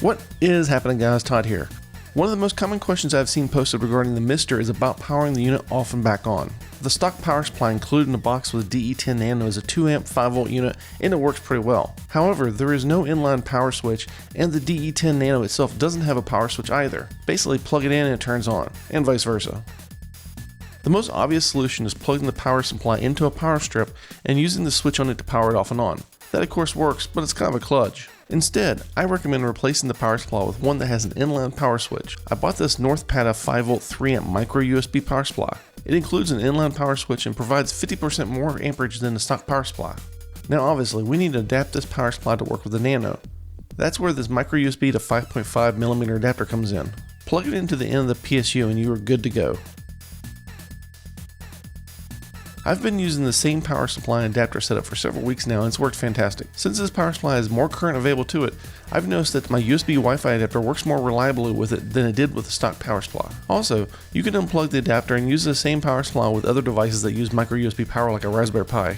What is happening, guys? Todd here. One of the most common questions I've seen posted regarding the MiSTer is about powering the unit off and back on. The stock power supply included in the box with the DE10-Nano is a 2A 5V unit and it works pretty well. However, there is no inline power switch and the DE10-Nano itself doesn't have a power switch either. Basically plug it in and it turns on, and vice versa. The most obvious solution is plugging the power supply into a power strip and using the switch on it to power it off and on. That of course works, but it's kind of a kludge. Instead, I recommend replacing the power supply with one that has an inline power switch. I bought this NorthPada 5V 3A MicroUSB power supply. It includes an inline power switch and provides 50% more amperage than the stock power supply. Now obviously, we need to adapt this power supply to work with the Nano. That's where this MicroUSB to 5.5mm adapter comes in. Plug it into the end of the PSU and you are good to go. I've been using the same power supply and adapter setup for several weeks now and it's worked fantastic. Since this power supply has more current available to it, I've noticed that my USB Wi-Fi adapter works more reliably with it than it did with the stock power supply. Also, you can unplug the adapter and use the same power supply with other devices that use microUSB power like a Raspberry Pi.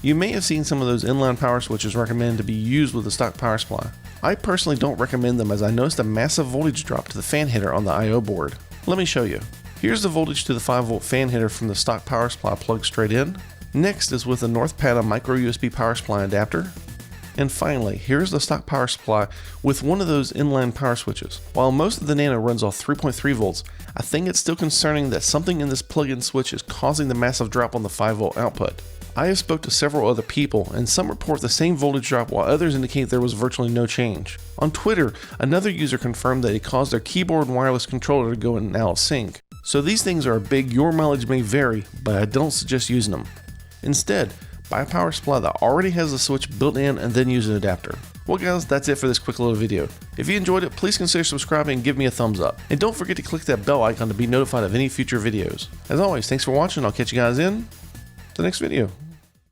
You may have seen some of those inline power switches recommended to be used with the stock power supply. I personally don't recommend them as I noticed a massive voltage drop to the fan header on the I/O board. Let me show you. Here's the voltage to the 5V fan header from the stock power supply plugged straight in. Next is with the NorthPada microUSB power supply adapter. And finally, here's the stock power supply with one of those inline power switches. While most of the Nano runs off 3.3 volts, I think it's still concerning that something in this plug-in switch is causing the massive drop on the 5V output. I have spoke to several other people and some report the same voltage drop while others indicate there was virtually no change. On Twitter, another user confirmed that it caused their keyboard and wireless controller to go in and out of sync. So these things are big, your mileage may vary, but I don't suggest using them. Instead, buy a power supply that already has a switch built in and then use an adapter. Well guys, that's it for this quick little video. If you enjoyed it, please consider subscribing and give me a thumbs up. And don't forget to click that bell icon to be notified of any future videos. As always, thanks for watching, I'll catch you guys in the next video.